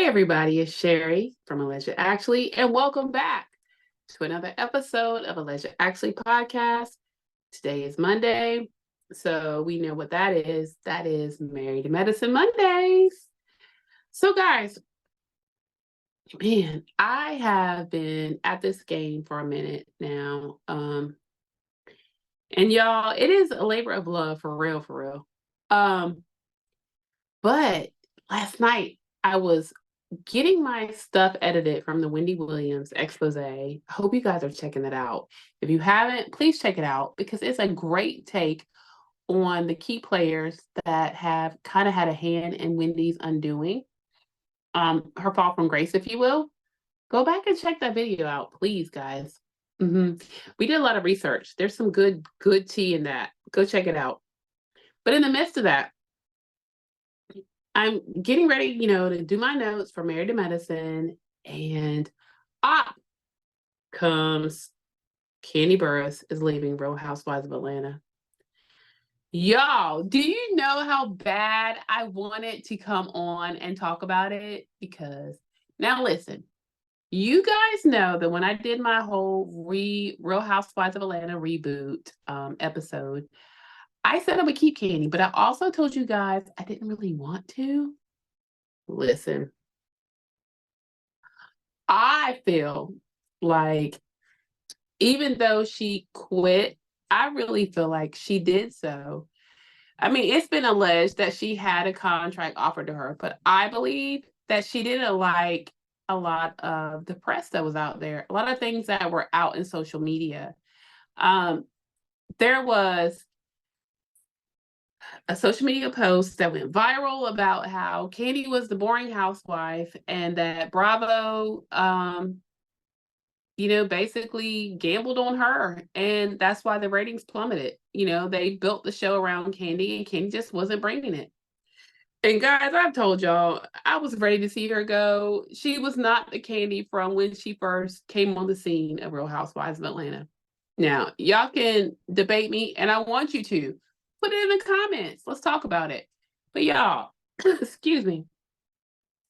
everybody, it's Sherry from Alleged Actually, and welcome back to another episode of Alleged Actually podcast. Today is Monday, so we know what that is. That is Married to Medicine Mondays. So guys, man, I have been at this game for a minute now. And y'all, it is a labor of love for real, for real. But last night I was getting my stuff edited from the Wendy Williams expose. I hope you guys are checking it out. If you haven't, please check it out because it's a great take on the key players that have kind of had a hand in Wendy's undoing. Her fall from grace, if you will. Go back and check that video out, please, guys. We did a lot of research. There's some good tea in that. Go check it out. But in the midst of that, I'm getting ready, to do my notes for Married to Medicine, and up comes Kandi Burruss is leaving Real Housewives of Atlanta. Y'all, do you know how bad I wanted to come on and talk about it? Because now listen, you guys know that when I did my whole Real Housewives of Atlanta reboot episode, I said I would keep Kandi, but I also told you guys I didn't really want to. Listen, I feel like even though she quit, I really feel like she did so. I mean, it's been alleged that she had a contract offered to her, but I believe that she didn't like a lot of the press that was out there, a lot of things that were out in social media. There was a social media post that went viral about how Kandi was the boring housewife and that Bravo, basically gambled on her. And that's why the ratings plummeted. They built the show around Kandi and Kandi just wasn't bringing it. And guys, I've told y'all, I was ready to see her go. She was not the Kandi from when she first came on the scene of Real Housewives of Atlanta. Now, y'all can debate me, and I want you to. Put it in the comments. Let's talk about it. But y'all, excuse me.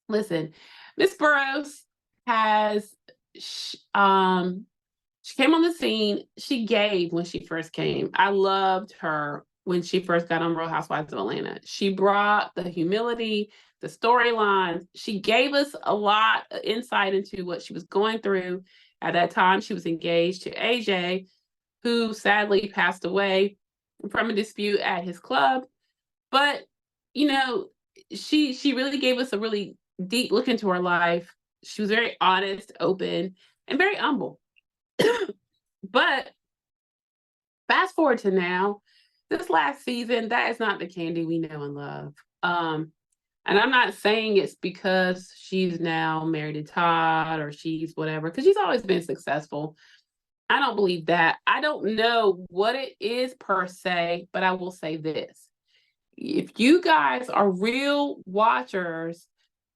Listen, Miss Burruss has, she came on the scene. She gave when she first came. I loved her when she first got on Real Housewives of Atlanta. She brought the humility, the storylines. She gave us a lot of insight into what she was going through. At that time, she was engaged to AJ, who sadly passed away from a dispute at his club. But, she really gave us a really deep look into her life. She was very honest, open, and very humble. But fast forward to now, this last season, that is not the Kandi we know and love. And I'm not saying it's because she's now married to Todd or she's whatever, because she's always been successful. I don't believe that. I don't know what it is per se, but I will say this. If you guys are real watchers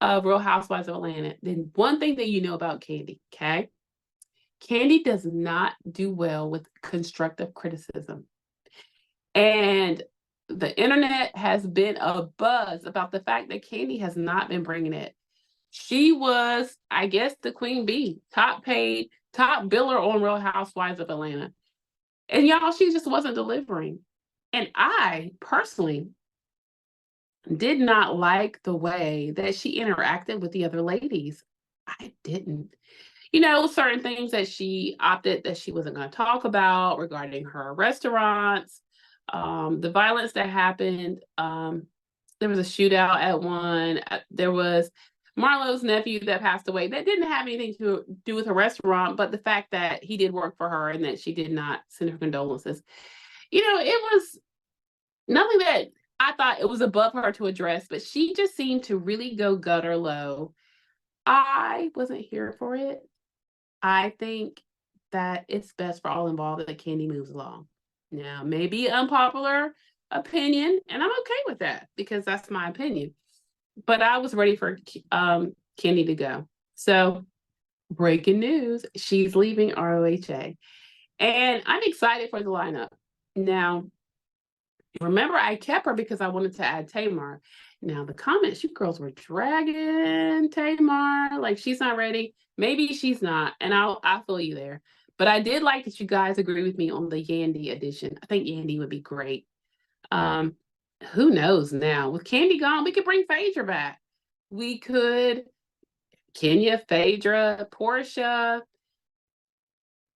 of Real Housewives of Atlanta, then one thing that you know about Kandi, okay? Kandi does not do well with constructive criticism. And the internet has been a buzz about the fact that Kandi has not been bringing it. She was, I guess, the queen bee, top paid, top biller on Real Housewives of Atlanta. And y'all, she just wasn't delivering. And I personally did not like the way that she interacted with the other ladies. I didn't. Certain things that she opted that she wasn't going to talk about regarding her restaurants, the violence that happened. There was a shootout at one. There was Marlo's nephew that passed away. That didn't have anything to do with her restaurant, but the fact that he did work for her and that she did not send her condolences. It was nothing that I thought it was above her to address, but she just seemed to really go gutter low. I wasn't here for it. I think that it's best for all involved that Kandi moves along. Now, maybe unpopular opinion, and I'm okay with that because that's my opinion. But I was ready for Kandi to go. So, breaking news, she's leaving RHOA. And I'm excited for the lineup. Now, Remember, I kept her because I wanted to add Tamar. Now, the comments, you girls were dragging Tamar like she's not ready. Maybe she's not, and I'll feel you there. But I did like that you guys agree with me on the Yandy edition. I think Yandy would be great. Um, who knows now? With Kandi gone, we could bring Phaedra back. We could Kenya, Phaedra, Portia,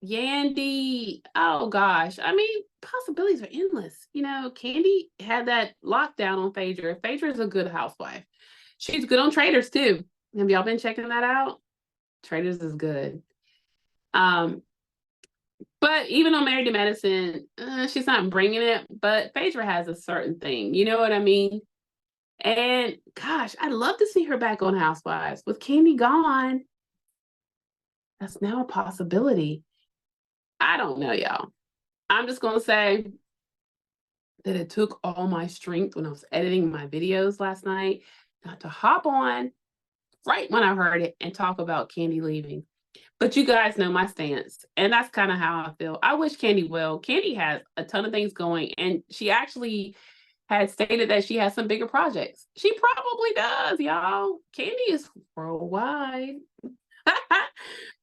Yandy. Oh gosh. I mean, possibilities are endless. You know, Kandi had that lockdown on Phaedra. Phaedra is a good housewife. She's good on Traders too. Have y'all been checking that out? Traders is good. But even on Married to Medicine, she's not bringing it. But Phaedra has a certain thing. You know what I mean? And gosh, I'd love to see her back on Housewives. With Kandi gone, that's now a possibility. I don't know, y'all. I'm just going to say that it took all my strength when I was editing my videos last night not to hop on right when I heard it and talk about Kandi leaving. But you guys know my stance, and that's kind of how I feel. I wish Kandi well. Kandi has a ton of things going, and she actually had stated that she has some bigger projects. She probably does, y'all. Kandi is worldwide.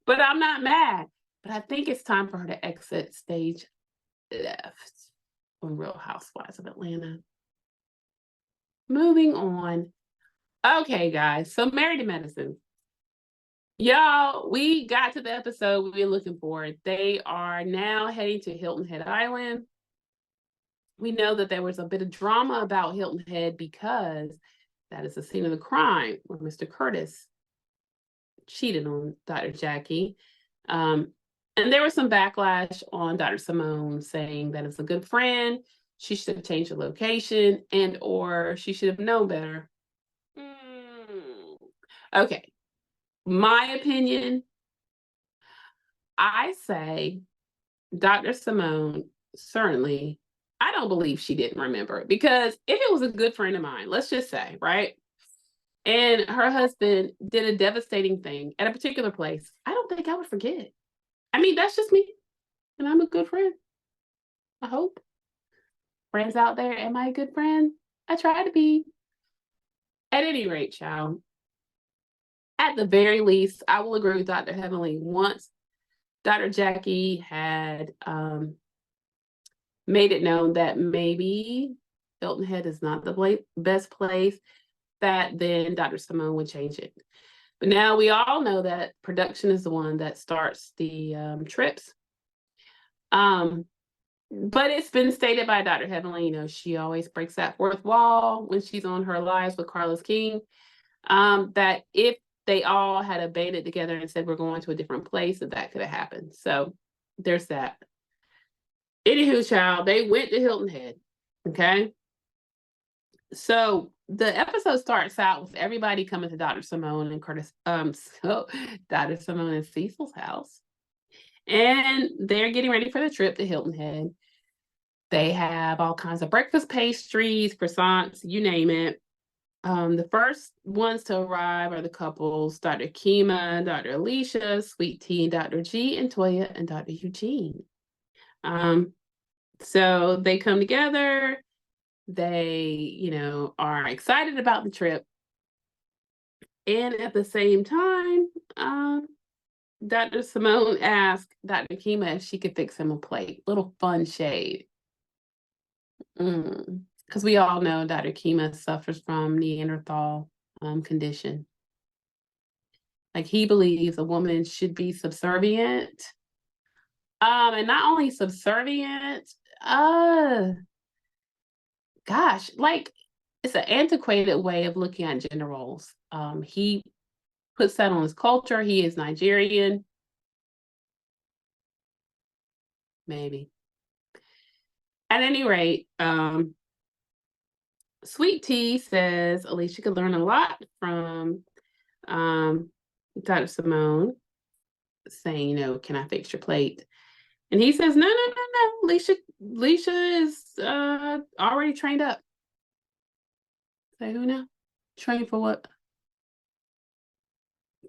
But I'm not mad. But I think it's time for her to exit stage left on Real Housewives of Atlanta. Moving on. Okay, guys. So Married to Medicine. Y'all, we got to the episode we've been looking for. They are now heading to Hilton Head Island. We know that there was a bit of drama about Hilton Head because that is the scene of the crime where Mr. Curtis cheated on Dr. Jackie. And there was some backlash on Dr. Simone saying that as a good friend, she should have changed the location and or she should have known better. Okay. My opinion, I say Dr. Simone, certainly, I don't believe she didn't remember it because if it was a good friend of mine, let's just say, right? And her husband did a devastating thing at a particular place, I don't think I would forget. I mean, that's just me. And I'm a good friend. I hope. Friends out there, am I a good friend? I try to be. At any rate, child, at the very least, I will agree with Dr. Heavenly. Once Dr. Jackie had made it known that maybe Hilton Head is not the best place, that then Dr. Simone would change it. But now we all know that production is the one that starts the trips. But it's been stated by Dr. Heavenly, you know, she always breaks that fourth wall when she's on her lives with Carlos King, that if they all had abated together and said we're going to a different place, that could have happened. So there's that. Anywho, child, they went to Hilton Head. Okay. So the episode starts out with everybody coming to Dr. Simone and Curtis, so Dr. Simone and Cecil's house. And they're getting ready for the trip to Hilton Head. They have all kinds of breakfast pastries, croissants, you name it. The first ones to arrive are the couples, Dr. Kima, Dr. Alicia, Sweet Tea, Dr. G, and Toya, and Dr. Eugene. So they come together. They, you know, are excited about the trip. And at the same time, Dr. Simone asked Dr. Kima if she could fix him a plate. Little fun shade. Because we all know Dr. Kima suffers from Neanderthal condition. Like he believes a woman should be subservient. And not only subservient, gosh, like it's an antiquated way of looking at gender roles. He puts that on his culture. He is Nigerian. Maybe. At any rate, Sweet Tea says Alicia could learn a lot from Dr. Simone, saying, you know, can I fix your plate? And he says, no. Alicia is already trained up. Say who now? Trained for what?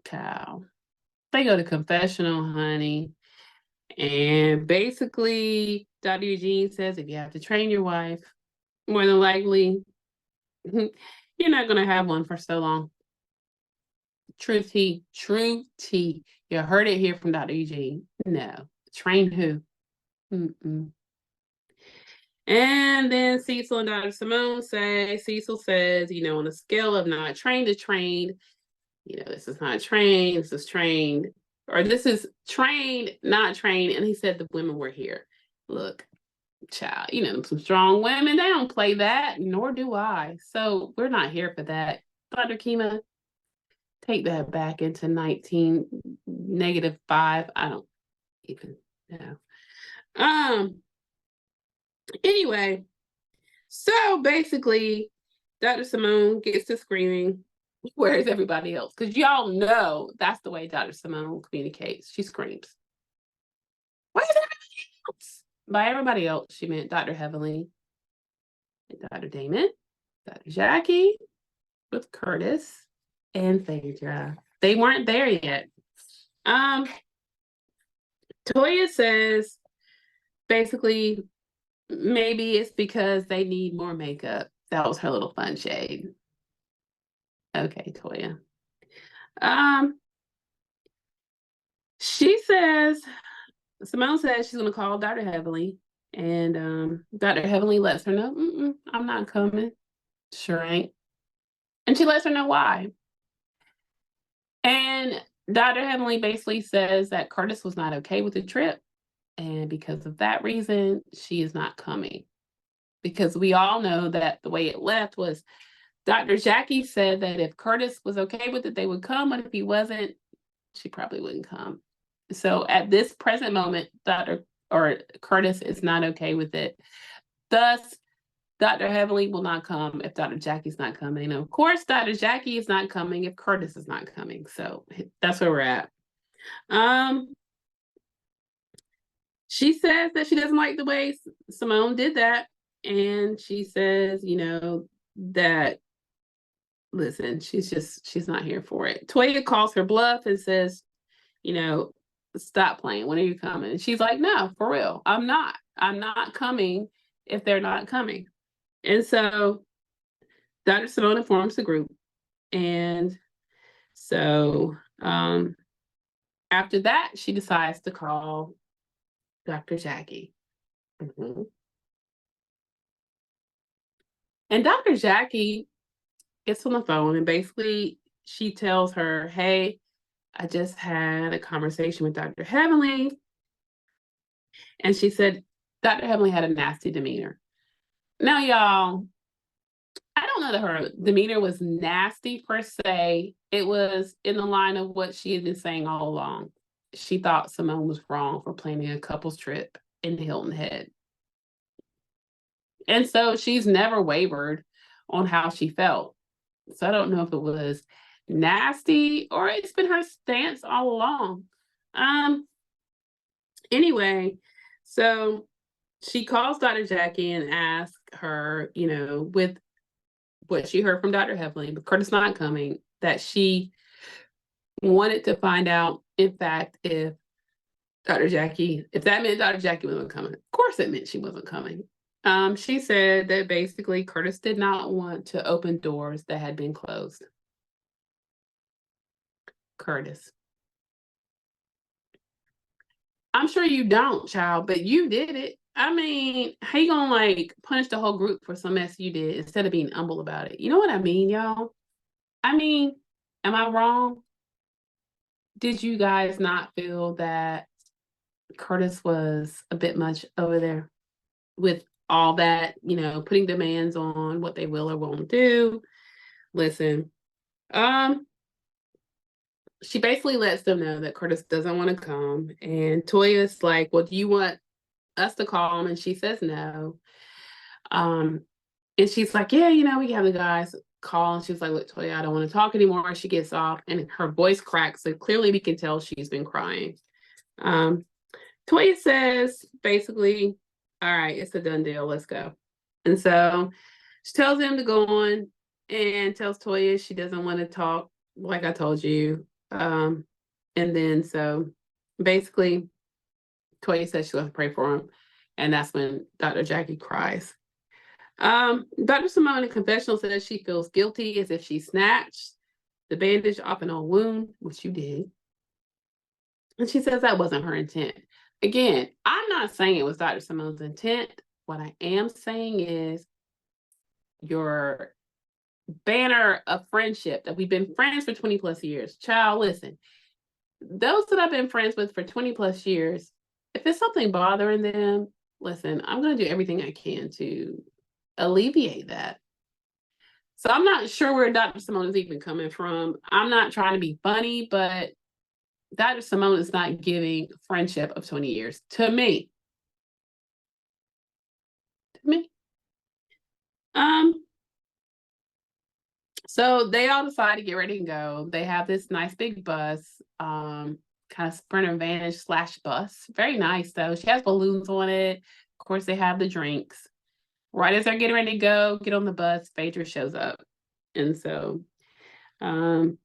Cow. They go to confessional, honey. And basically, Dr. Eugene says if you have to train your wife, more than likely, you're not going to have one for so long. True tea. True tea. You heard it here from Dr. Eugene. No. Train who? Mm-mm. And then Cecil and Dr. Simone say, Cecil says, on a scale of not trained to trained, this is not trained, this is trained, or this is trained, not trained. And he said the women were here. Look, child, some strong women, they don't play that, nor do I. So we're not here for that. Dr. Kima, take that back into 19 -5. I don't even know. Anyway, so basically, Dr. Simone gets to screaming, where's everybody else? Because y'all know that's the way Dr. Simone communicates. She screams, where's everybody else? By everybody else, she meant Dr. Heavenly and Dr. Damon, Dr. Jackie, with Curtis, and Phaedra. They weren't there yet. Toya says, basically, maybe it's because they need more makeup. That was her little fun shade. Okay, Toya. She says, Simone says she's going to call Dr. Heavenly, and Dr. Heavenly lets her know, I'm not coming. Sure ain't. And she lets her know why. And Dr. Heavenly basically says that Curtis was not okay with the trip, and because of that reason, she is not coming. Because we all know that the way it left was Dr. Jackie said that if Curtis was okay with it, they would come, but if he wasn't, she probably wouldn't come. So at this present moment, Curtis is not okay with it. Thus, Dr. Heavenly will not come if Dr. Jackie's not coming. And of course, Dr. Jackie is not coming if Curtis is not coming. So that's where we're at. She says that she doesn't like the way Simone did that. And she says, that, listen, she's not here for it. Toya calls her bluff and says, stop playing. When are you coming? And she's like, no, for real. I'm not coming if they're not coming. And so Dr. Simone informs the group. And so after that, she decides to call Dr. Jackie. Mm-hmm. And Dr. Jackie gets on the phone and basically she tells her, hey, I just had a conversation with Dr. Heavenly. And she said, Dr. Heavenly had a nasty demeanor. Now, y'all, I don't know that her demeanor was nasty per se. It was in the line of what she had been saying all along. She thought Simone was wrong for planning a couple's trip in Hilton Head. And so she's never wavered on how she felt. So I don't know if it was nasty or it's been her stance all along. Anyway, so she calls Dr. Jackie and asks her, with what she heard from Dr. Heavenly, but Curtis not coming, that she wanted to find out, in fact, if that meant Dr. Jackie wasn't coming. Of course it meant she wasn't coming. She said that basically Curtis did not want to open doors that had been closed. Curtis. I'm sure you don't, child, but you did it. I mean, how you gonna punish the whole group for some mess you did instead of being humble about it? You know what I mean, y'all? I mean, am I wrong? Did you guys not feel that Curtis was a bit much over there with all that, putting demands on what they will or won't do? Listen, she basically lets them know that Curtis doesn't want to come. And Toya's like, well, do you want us to call him? And she says no. And she's like, yeah, we have the guys call. And she's like, look, Toya, I don't want to talk anymore. She gets off and her voice cracks. So clearly we can tell she's been crying. Toya says, basically, all right, it's a done deal. Let's go. And so she tells him to go on and tells Toya she doesn't want to talk, like I told you. And then so basically Toya says she'll have to pray for him. And that's when Dr. Jackie cries. Dr. Simone in confessional says she feels guilty as if she snatched the bandage off an old wound, which you did. And she says that wasn't her intent. Again, I'm not saying it was Dr. Simone's intent. What I am saying is your banner of friendship that we've been friends for 20 plus years. Child, listen, those that I've been friends with for 20 plus years, if it's something bothering them, listen, I'm going to do everything I can to alleviate that. So I'm not sure where Dr. Simone is even coming from. I'm not trying to be funny, but Dr. Simone is not giving friendship of 20 years to me. To me. So they all decide to get ready to go. They have this nice big bus, kind of Sprinter Vantage / bus. Very nice though. She has balloons on it. Of course, they have the drinks. Right as they're getting ready to go, get on the bus, Phaedra shows up. And so, and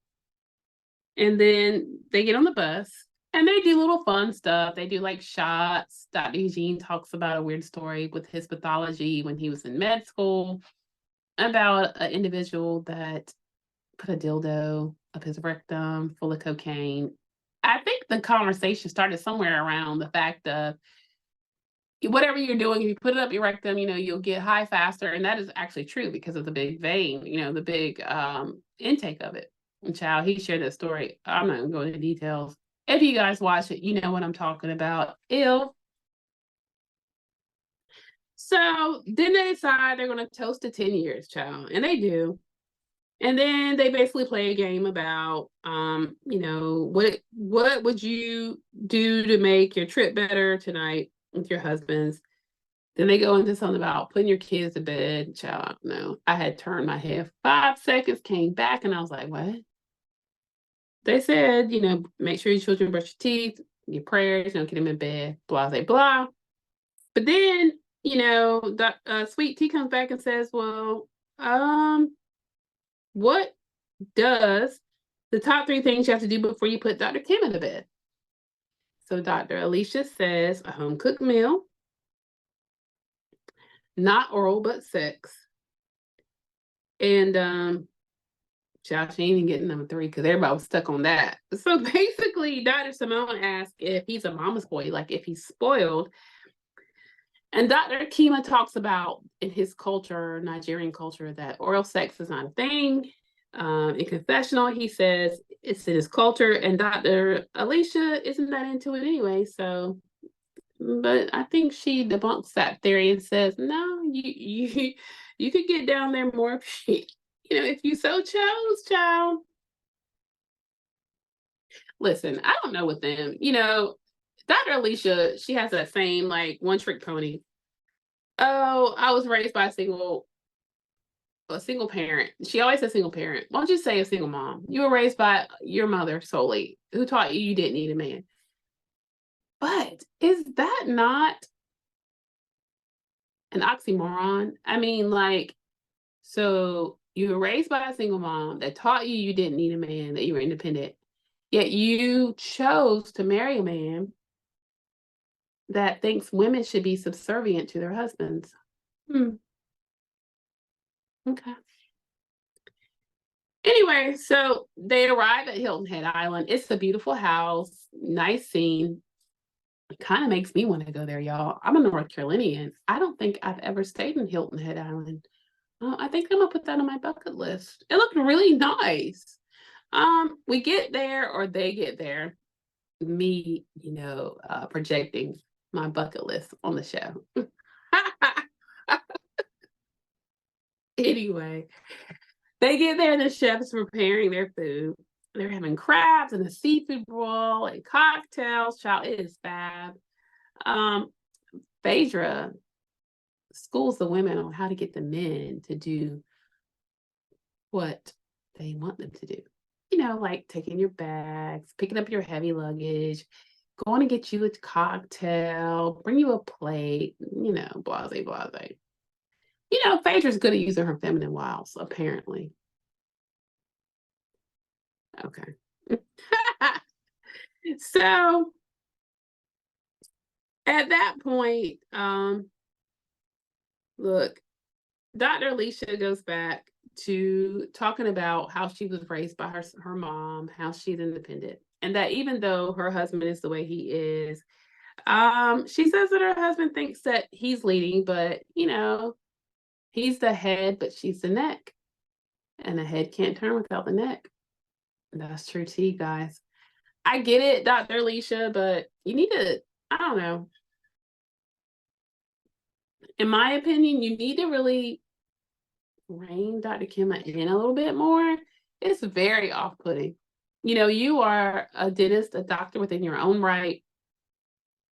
then they get on the bus and they do little fun stuff. They do like shots. Dr. Eugene talks about a weird story with his pathology when he was in med school about an individual that put a dildo up his rectum full of cocaine. I think the conversation started somewhere around the fact of whatever you're doing, if you put it up your rectum, you'll get high faster. And that is actually true because of the big vein, the big intake of it. And child, he shared that story. I'm not gonna go into details. If you guys watch it, you know what I'm talking about. Ill. So then they decide they're gonna toast to 10 years, child. And they do. And then they basically play a game about, what would you do to make your trip better tonight with your husbands? Then they go into something about putting your kids to bed. Child, no, I had turned my head 5 seconds, came back, and I was like, what? They said, make sure your children brush your teeth, your prayers, get them in bed, blah, blah, blah. But then, Sweet Tea comes back and says, well, what does the top 3 things you have to do before you put Dr. Kim in the bed? So Dr. Alicia says a home cooked meal, not oral but sex, and child, she ain't even getting number 3 because everybody was stuck on that. So basically, Dr. Simone asked if he's a mama's boy, like if he's spoiled. And Dr. Kima talks about in his culture, Nigerian culture, that oral sex is not a thing. In confessional, he says it's in his culture, and Dr. Alicia isn't that into it anyway. So, but I think she debunks that theory and says, no, you could get down there more, if you so chose, child. Listen, I don't know with them, Dr. Alicia, she has that same like one trick pony. Oh, I was raised by a single parent. She always says single parent. Why don't you say a single mom? You were raised by your mother solely, who taught you didn't need a man. But is that not an oxymoron? I mean, so you were raised by a single mom that taught you didn't need a man, that you were independent, yet you chose to marry a man that thinks women should be subservient to their husbands. Okay. Anyway, so they arrive at Hilton Head Island. It's a beautiful house, nice scene. It kind of makes me want to go there, y'all. I'm a North Carolinian. I don't think I've ever stayed in Hilton Head Island. I think I'm gonna put that on my bucket list. It looked really nice. We get there, or they get there. Me, projecting my bucket list on the show. Anyway, they get there, the chef's preparing their food. They're having crabs and a seafood boil and cocktails. Child, it is fab. Phaedra schools the women on how to get the men to do what they want them to do. Like taking your bags, picking up your heavy luggage, going to get you a cocktail, bring you a plate, blase, blase. Phaedra's good at using her feminine wiles, apparently. Okay. So at that point, look, Dr. Alicia goes back to talking about how she was raised by her mom, how she's independent, and that even though her husband is the way he is, she says that her husband thinks that he's leading, but he's the head, but she's the neck, and the head can't turn without the neck. That's true tea, guys. I get it, Dr. Alicia, but you need to, I don't know. In my opinion, you need to really rein Dr. Kim in a little bit more. It's very off-putting. You are a dentist, a doctor within your own right.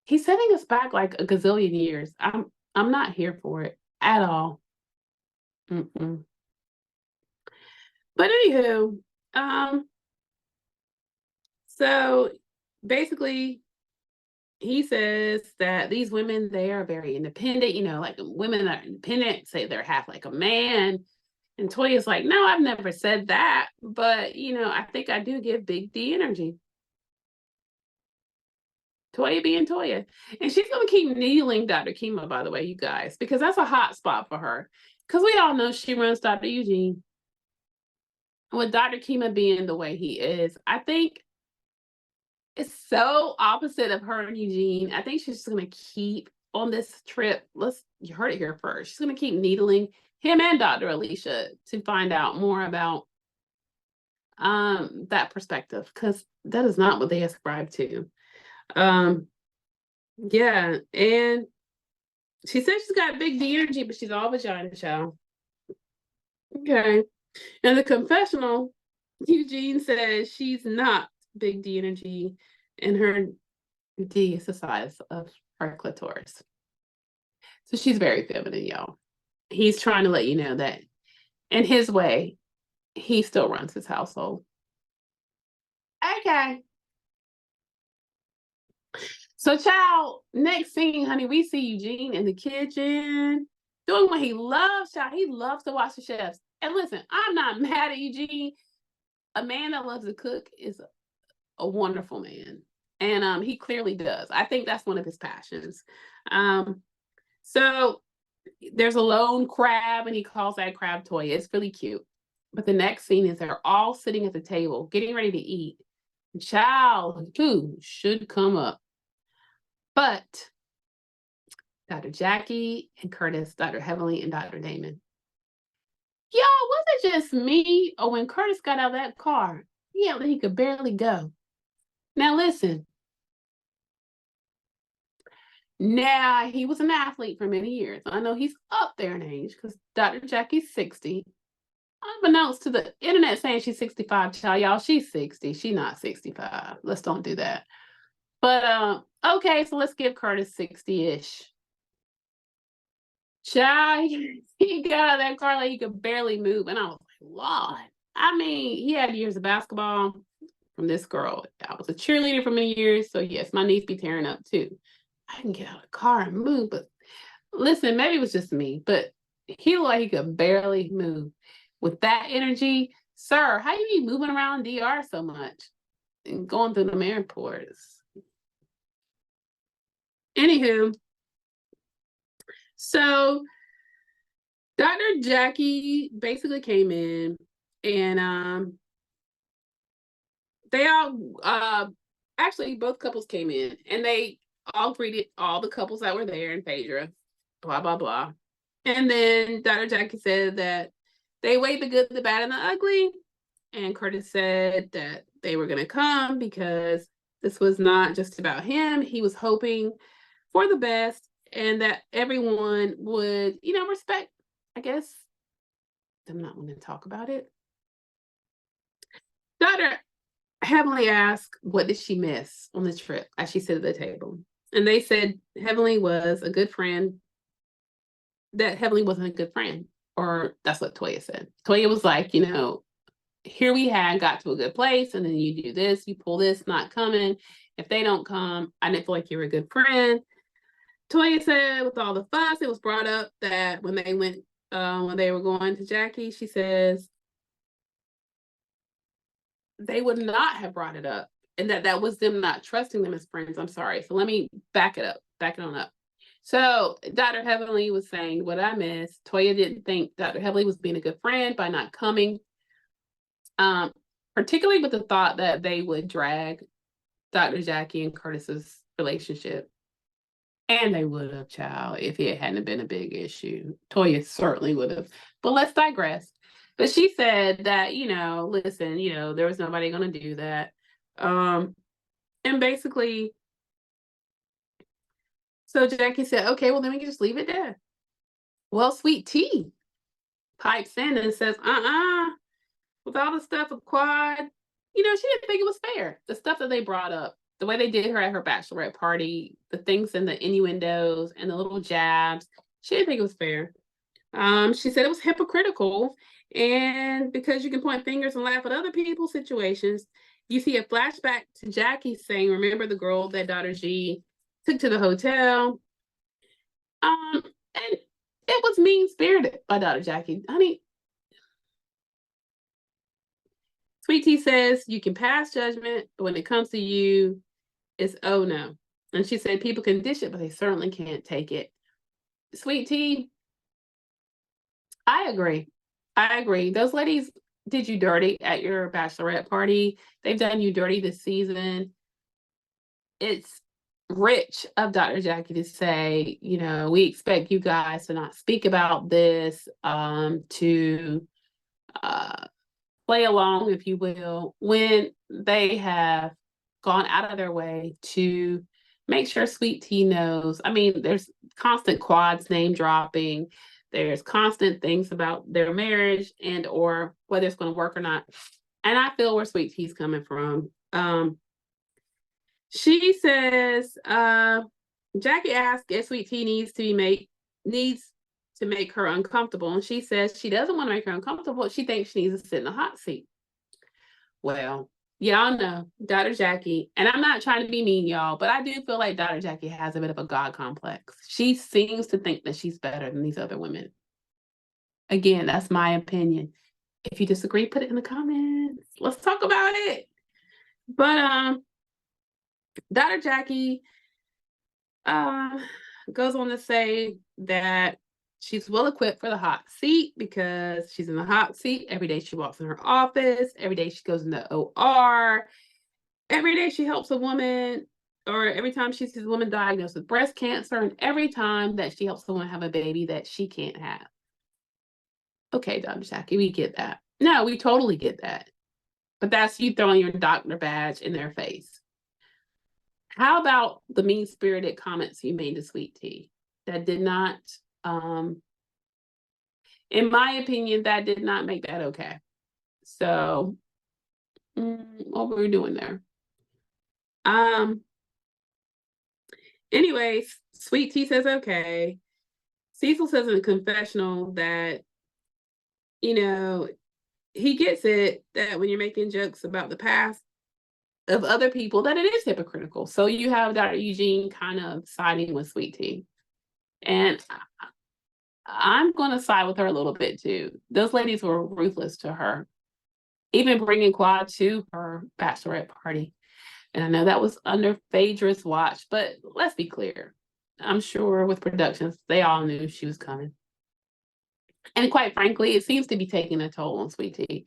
He's setting us back like a gazillion years. I'm not here for it at all. Mm-mm. But anywho, so basically he says that these women, they are very independent, like women that are independent say they're half like a man. And Toya's like, no, I've never said that. But, I think I do give Big D energy. Toya being Toya. And she's going to keep needling Dr. Kima, by the way, you guys, because that's a hot spot for her. Because we all know she runs Dr. Eugene. With Dr. Kima being the way he is, I think it's so opposite of her and Eugene. I think she's just going to keep on this trip. You heard it here first. She's going to keep needling him and Dr. Alicia to find out more about that perspective, because that is not what they ascribe to. Yeah, and she said she's got big D energy, but she's all vagina, child. Okay. In the confessional, Eugene says she's not big D energy, and her D is the size of her clitoris. So she's very feminine, y'all. He's trying to let you know that in his way, he still runs his household. Okay. So, child, next scene, honey, we see Eugene in the kitchen doing what he loves, child. He loves to watch the chefs. And listen, I'm not mad at Eugene. A man that loves to cook is a wonderful man. And he clearly does. I think that's one of his passions. So there's a lone crab, and he calls that crab Toya. It's really cute. But the next scene is they're all sitting at the table, getting ready to eat. Child, food should come up. But Dr. Jackie and Curtis, Dr. Heavenly, and Dr. Damon. Y'all, was it just me? Or when Curtis got out of that car, he could barely go. Now listen. Now, he was an athlete for many years. I know he's up there in age because Dr. Jackie's 60. Unbeknownst to the internet saying she's 65, child, y'all, she's 60. She's not 65. Let's don't do that. But, okay, so let's give Curtis 60-ish. Child, he got out of that car like he could barely move. And I was like, Lord. I mean, he had years of basketball from this girl. I was a cheerleader for many years. So, yes, my knees be tearing up too. I can get out of the car and move. But listen, maybe it was just me. But he looked like he could barely move. With that energy, sir, how you be moving around DR so much and going through them airports? Anywho, so Dr. Jackie basically came in, and they all actually both couples came in, and they all greeted all the couples that were there in Phaedra, blah blah blah. And then Dr. Jackie said that they weighed the good, the bad, and the ugly. And Curtis said that they were going to come because this was not just about him. He was hoping for the best and that everyone would, respect, I guess, them not wanting to talk about it. Dr. Heavenly asked, what did she miss on the trip as she sat at the table? And they said Heavenly was a good friend, that Heavenly wasn't a good friend. Or that's what Toya said. Toya was like, here we got to a good place, and then you do this, you pull this, not coming. If they don't come, I didn't feel like you were a good friend. Toya said with all the fuss, it was brought up that when they were going to Jackie, she says they would not have brought it up, and that was them not trusting them as friends. I'm sorry. So let me back it on up. So Dr. Heavenly was saying what I missed. Toya didn't think Dr. Heavenly was being a good friend by not coming, particularly with the thought that they would drag Dr. Jackie and Curtis's relationship. And they would have, child, if it hadn't been a big issue. Toya certainly would have. But let's digress. But she said that, listen, there was nobody going to do that. And basically, so Jackie said, okay, well, then we can just leave it there. Well, Sweet Tea pipes in and says, with all the stuff with Quad, she didn't think it was fair. The stuff that they brought up, the way they did her at her bachelorette party, the things and the innuendos and the little jabs, she didn't think it was fair. She said it was hypocritical. And because you can point fingers and laugh at other people's situations, you see a flashback to Jackie saying, remember the girl that Dr. G took to the hotel? And it was mean-spirited by Dr. Jackie. Honey, Sweet Tea says you can pass judgment, but when it comes to you, it's oh no. And she said people can dish it, but they certainly can't take it. Sweet Tea, I agree. Those ladies did you dirty at your bachelorette party. They've done you dirty this season. It's rich of Dr. Jackie to say, we expect you guys to not speak about this, to play along, if you will, when they have gone out of their way to make sure Sweet Tea knows. I mean, there's constant Quad's name dropping. There's constant things about their marriage and or whether it's going to work or not. And I feel where Sweet Tea's coming from. She says, Jackie asked if Sweet Tea needs to make her uncomfortable. And she says she doesn't want to make her uncomfortable. She thinks she needs to sit in the hot seat. Well, y'all know Dr. Jackie, and I'm not trying to be mean, y'all, but I do feel like Dr. Jackie has a bit of a God complex. She seems to think that she's better than these other women. Again, that's my opinion. If you disagree, put it in the comments. Let's talk about it. But Dr. Jackie goes on to say that she's well equipped for the hot seat because she's in the hot seat every day she walks in her office, every day she goes in the OR, every day she helps a woman, or every time she sees a woman diagnosed with breast cancer, and every time that she helps someone have a baby that she can't have. Okay, Dr. Jackie, we get that. No, we totally get that. But that's you throwing your doctor badge in their face. How about the mean-spirited comments you made to Sweet Tea? That did not, in my opinion, that did not make that okay. So, what were we doing there? Anyways, Sweet Tea says okay. Cecil says in the confessional that, he gets it that when you're making jokes about the past of other people, that it is hypocritical. So you have Dr. Eugene kind of siding with Sweet Tea. And I'm going to side with her a little bit too. Those ladies were ruthless to her, even bringing Quad to her bachelorette party. And I know that was under Phaedra's watch, but let's be clear. I'm sure with productions, they all knew she was coming. And quite frankly, it seems to be taking a toll on Sweet Tea.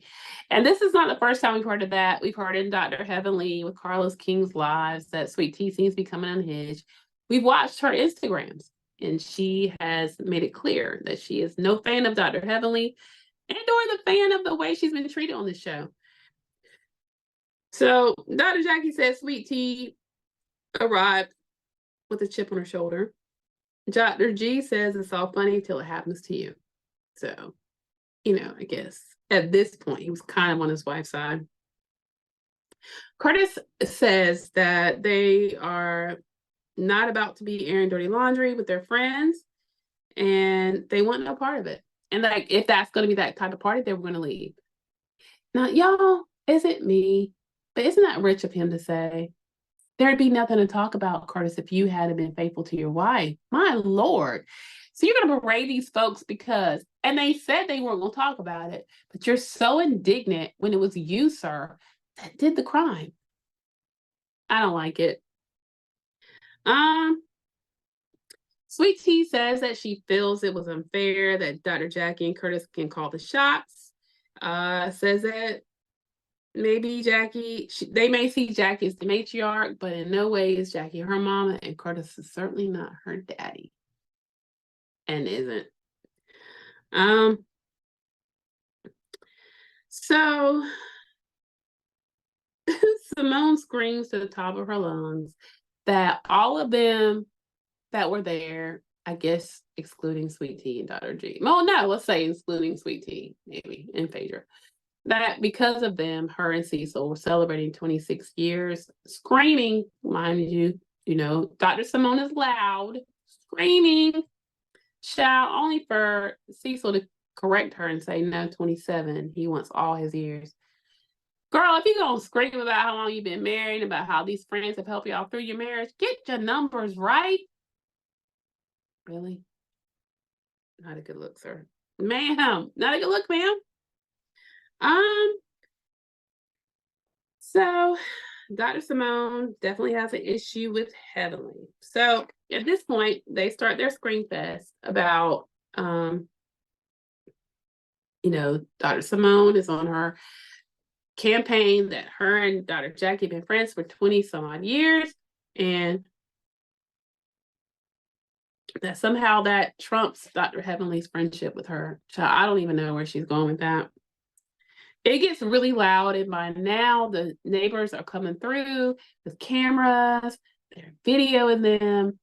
And this is not the first time we've heard of that. We've heard in Dr. Heavenly with Carlos King's lives that Sweet Tea seems to be coming unhinged. We've watched her Instagrams, and she has made it clear that she is no fan of Dr. Heavenly and or the fan of the way she's been treated on the show. So Dr. Jackie says Sweet Tea arrived with a chip on her shoulder. Dr. G says it's all funny till it happens to you. So, I guess at this point, he was kind of on his wife's side. Curtis says that they are not about to be airing dirty laundry with their friends, and they want no part of it. And if that's going to be that type of party, they were going to leave. Now, y'all, isn't me, but isn't that rich of him to say? There'd be nothing to talk about, Curtis, if you hadn't been faithful to your wife. My Lord. So you're going to berate these folks because, and they said they weren't going to talk about it, but you're so indignant when it was you, sir, that did the crime. I don't like it. Sweet Tea says that she feels it was unfair that Dr. Jackie and Curtis can call the shots. Says that maybe they may see Jackie as the matriarch, but in no way is Jackie her mama, and Curtis is certainly not her daddy. And isn't. So Simone screams to the top of her lungs that all of them that were there, I guess excluding Sweet Tea and Dr. G. Well, no, let's say excluding Sweet Tea, maybe, and Phaedra. That because of them, her and Cecil were celebrating 26 years, screaming, mind you, Dr. Simone is loud, screaming, shout, only for Cecil to correct her and say, no, 27. He wants all his years. Girl, if you're going to scream about how long you've been married, about how these friends have helped y'all through your marriage, get your numbers right. Really? Not a good look, sir. Ma'am, not a good look, ma'am. So Dr. Simone definitely has an issue with Heavenly. So at this point, they start their scream fest about, Dr. Simone is on her campaign that her and Dr. Jackie have been friends for 20 some odd years, and that somehow that trumps Dr. Heavenly's friendship with her. So I don't even know where she's going with that. It gets really loud, and by now the neighbors are coming through with cameras, they're videoing them.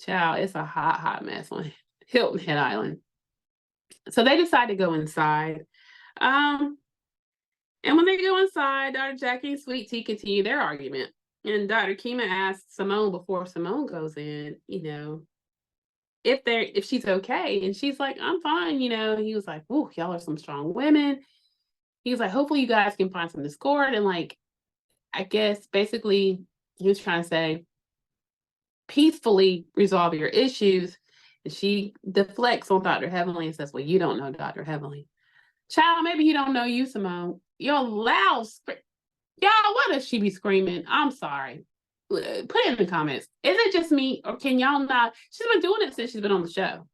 Child, it's a hot mess on Hilton Head Island. So they decide to go inside. And when they go inside, Dr. Jackie and Sweet Tea continue their argument. And Dr. Kima asks Simone before Simone goes in, if she's okay. And she's like, I'm fine, He was like, ooh, y'all are some strong women. He was like, hopefully you guys can find some discord. And I guess basically he was trying to say, peacefully resolve your issues. And she deflects on Dr. Heavenly and says, well, you don't know Dr. Heavenly. Child, maybe he don't know you, Simone. You're loud. Y'all, why does she be screaming? I'm sorry. Put it in the comments. Is it just me, or can y'all not? She's been doing it since she's been on the show.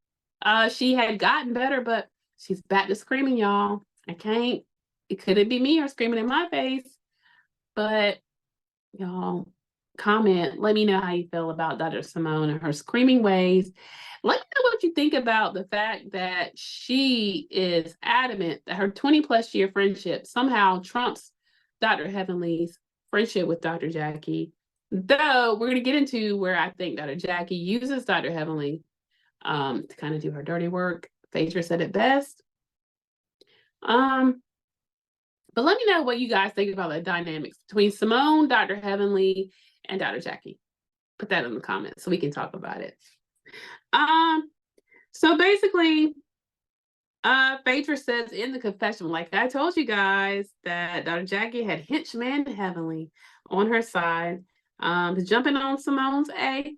She had gotten better, but she's back to screaming, y'all. I can't. It couldn't be me or screaming in my face. But y'all, comment. Let me know how you feel about Dr. Simone and her screaming ways. Let me know what you think about the fact that she is adamant that her 20-plus year friendship somehow trumps Dr. Heavenly's friendship with Dr. Jackie. Though we're going to get into where I think Dr. Jackie uses Dr. Heavenly to kind of do her dirty work. Phaedra said it best. But let me know what you guys think about the dynamics between Simone, Dr. Heavenly, and Dr. Jackie. Put that in the comments so we can talk about it. So basically, Phaedra says in the confession, like I told you guys, that Dr. Jackie had henchman Heavenly on her side, jumping on Simone's A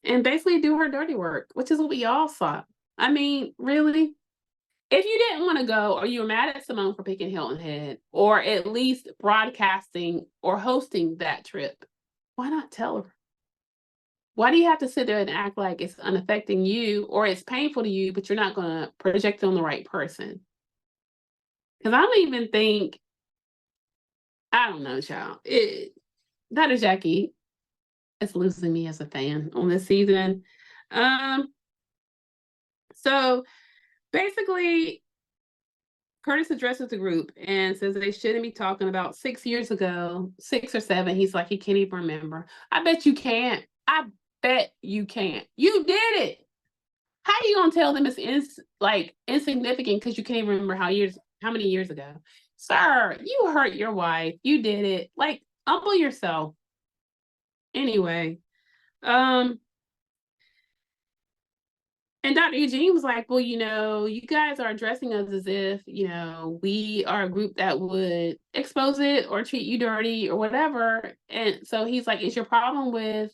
and basically do her dirty work, which is what we all saw. I mean, really? If you didn't want to go, or you were mad at Simone for picking Hilton Head, or at least broadcasting or hosting that trip, why not tell her? Why do you have to sit there and act like it's unaffecting you or it's painful to you, but you're not going to project it on the right person? Because I don't even think, I don't know, child. Dr. Jackie is losing me as a fan on this season. So basically, Curtis addresses the group and says they shouldn't be talking about 6 years ago, 6 or 7. He's like, he can't even remember. I bet you can't. I bet you can't. You did it. How are you gonna tell them it's insignificant because you can't even remember how many years ago? Sir, you hurt your wife. You did it. Humble yourself. Anyway, and Dr. Eugene was like, well, you guys are addressing us as if, we are a group that would expose it or treat you dirty or whatever. And so he's like, is your problem with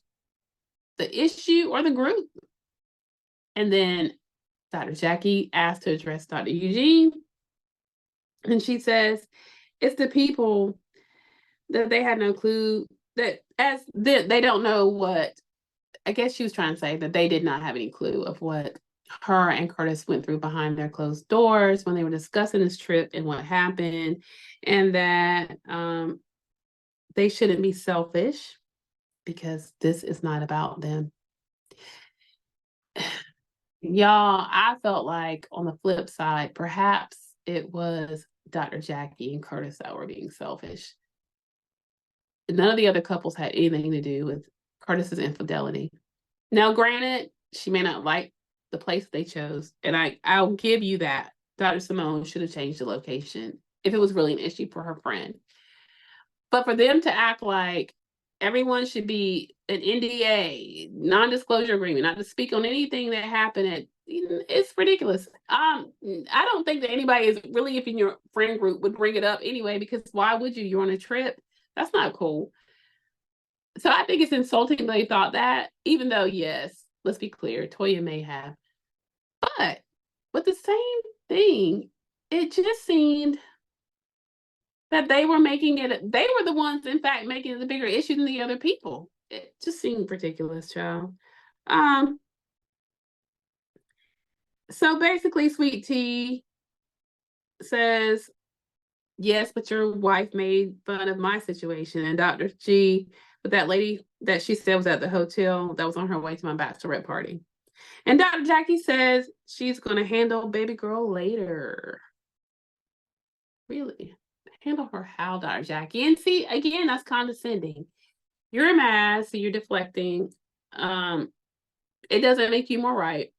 the issue or the group? And then Dr. Jackie asked to address Dr. Eugene. And she says, it's the people that they had no clue they don't know what I guess she was trying to say that they did not have any clue of what her and Curtis went through behind their closed doors when they were discussing this trip and what happened, and that they shouldn't be selfish because this is not about them. Y'all, I felt like on the flip side, perhaps it was Dr. Jackie and Curtis that were being selfish. None of the other couples had anything to do with Curtis's infidelity. Now, granted, she may not like the place they chose, and I'll give you that. Dr. Simone should have changed the location if it was really an issue for her friend. But for them to act like everyone should be an NDA, non-disclosure agreement, not to speak on anything that happened, it's ridiculous. I don't think that anybody is really, if in your friend group, would bring it up anyway, because why would you? You're on a trip. That's not cool. So I think it's insulting they thought that, even though, yes, let's be clear, Toya may have. But with the same thing, it just seemed that they were the ones, in fact, making it a bigger issue than the other people. It just seemed ridiculous, child. So basically, Sweet Tea says, yes, but your wife made fun of my situation. And Dr. G, with that lady that she said was at the hotel that was on her way to my bachelorette party. And Dr. Jackie says she's going to handle baby girl later. Really? Handle her how, Dr. Jackie? And see, again, that's condescending. You're mad, so you're deflecting. It doesn't make you more right.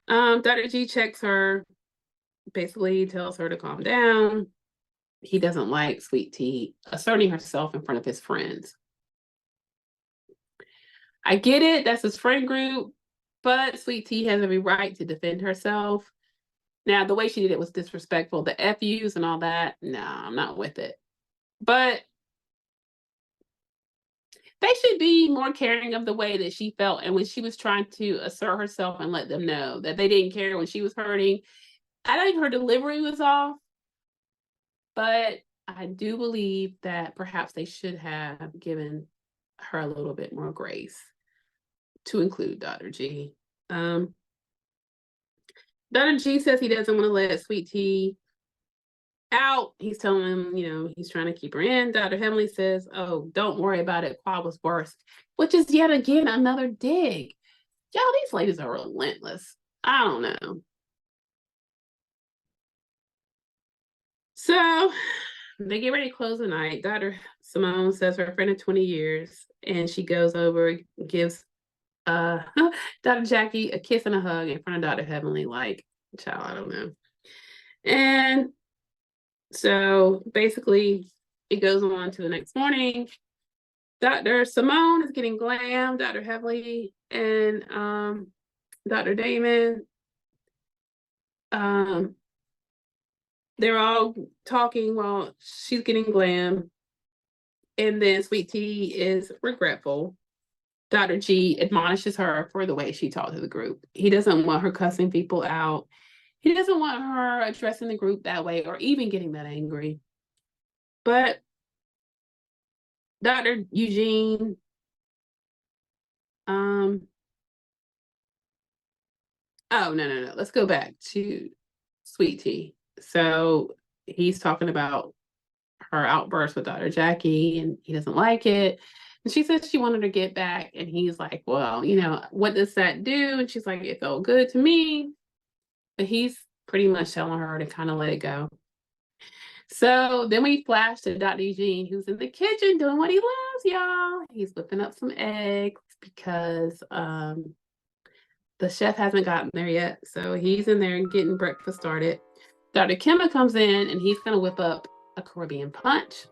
Dr. G checks her, basically tells her to calm down. He doesn't like Sweet Tea asserting herself in front of his friends. I get it, that's his friend group, but Sweet Tea has every right to defend herself. Now, the way she did it was disrespectful. The FUs and all that, no, I'm not with it. But they should be more caring of the way that she felt. And when she was trying to assert herself and let them know that they didn't care when she was hurting, I think her delivery was off. But I do believe that perhaps they should have given her a little bit more grace, to include Dr. G. Dr. G says he doesn't want to let Sweet Tea out. He's telling him, he's trying to keep her in. Dr. Heavenly says, oh, don't worry about it. Quad was worse, which is yet again another dig. Y'all, these ladies are relentless. I don't know. So they get ready to close the night. Dr. Simone says her friend of 20 years, and she goes over, gives Dr. Jackie a kiss and a hug in front of Dr. Heavenly, like, child, I don't know. And so basically it goes on to the next morning. Dr. Simone is getting glam. Dr. Heavenly and Dr. Damon, they're all talking while she's getting glam. And then Sweet Tea is regretful. Dr. G admonishes her for the way she talked to the group. He doesn't want her cussing people out. He doesn't want her addressing the group that way or even getting that angry. But Dr. Eugene, oh, no. Let's go back to Sweet Tea. So he's talking about her outburst with Dr. Jackie, and he doesn't like it. And she says she wanted to get back, and he's like, well, what does that do? And she's like, it felt good to me. But he's pretty much telling her to kind of let it go. So then we flash to Dr. Eugene, who's in the kitchen doing what he loves, y'all. He's whipping up some eggs because the chef hasn't gotten there yet. So he's in there getting breakfast started. Dr. Kimma comes in, and he's going to whip up a Caribbean punch.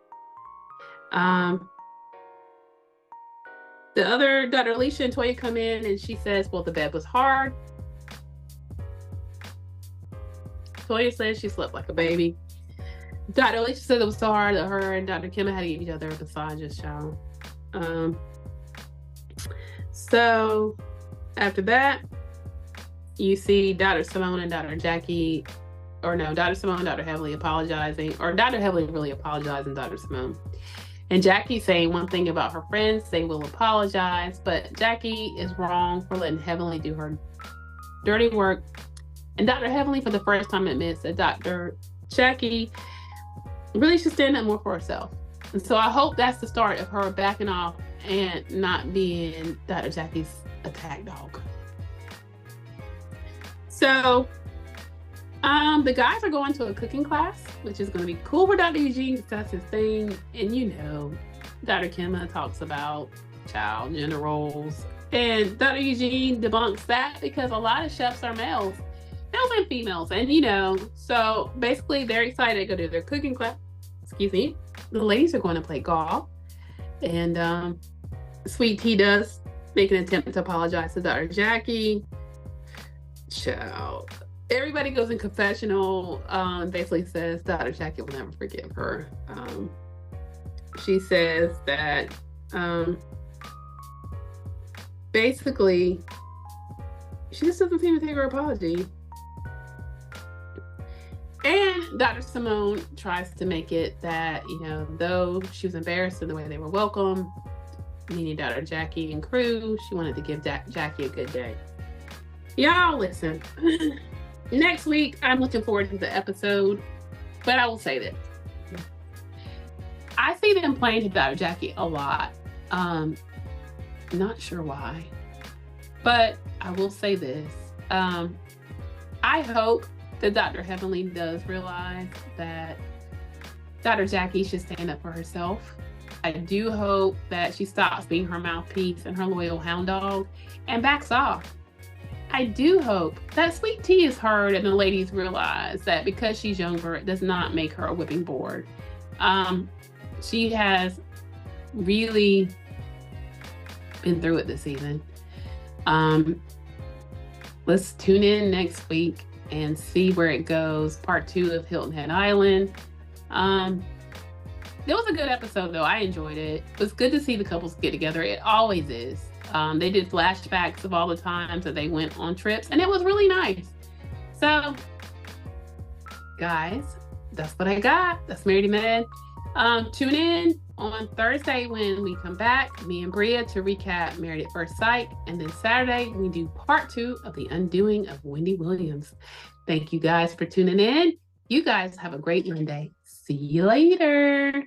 The other Dr. Alicia and Toya come in, and she says, well, the bed was hard. Toya says she slept like a baby. Dr. Alicia said it was so hard that her and Dr. Kimma had to give each other massages, child. So after that, you see Dr. Simone and Dr. Jackie, or no, Dr. Simone and Dr. Heavenly apologizing, or Dr. Heavenly really apologizing to Dr. Simone. And Jackie saying one thing about her friends, they will apologize, but Jackie is wrong for letting Heavenly do her dirty work. And Dr. Heavenly, for the first time, admits that Dr. Jackie really should stand up more for herself. And so I hope that's the start of her backing off and not being Dr. Jackie's attack dog. So the guys are going to a cooking class, which is going to be cool for Dr. Eugene because that's his thing. And you know, Dr. Kimma talks about child gender roles. And Dr. Eugene debunks that because a lot of chefs are males and females. And you know, so basically they're excited to go to their cooking class. Excuse me. The ladies are going to play golf. And Sweet Tea does make an attempt to apologize to Dr. Jackie. Child. Everybody goes in confessional, basically says Dr. Jackie will never forgive her. She says that basically she just doesn't seem to take her apology. And Dr. Simone tries to make it that, you know, though she was embarrassed in the way they were welcome, meaning Dr. Jackie and crew, she wanted to give Jackie a good day. Y'all listen. Next week, I'm looking forward to the episode, but I will say this. I see them playing to Dr. Jackie a lot. Not sure why, but I will say this. I hope that Dr. Heavenly does realize that Dr. Jackie should stand up for herself. I do hope that she stops being her mouthpiece and her loyal hound dog and backs off. I do hope that Sweet Tea is heard and the ladies realize that because she's younger, it does not make her a whipping board. She has really been through it this season. Let's tune in next week and see where it goes. Part 2 of Hilton Head Island. It was a good episode though. I enjoyed it. It was good to see the couples get together. It always is. They did flashbacks of all the times that they went on trips, and it was really nice. So, guys, that's what I got. That's Married to Med. Tune in on Thursday when we come back, me and Bria, to recap Married at First Sight. And then Saturday, we do part 2 of The Undoing of Wendy Williams. Thank you guys for tuning in. You guys have a great Monday. See you later.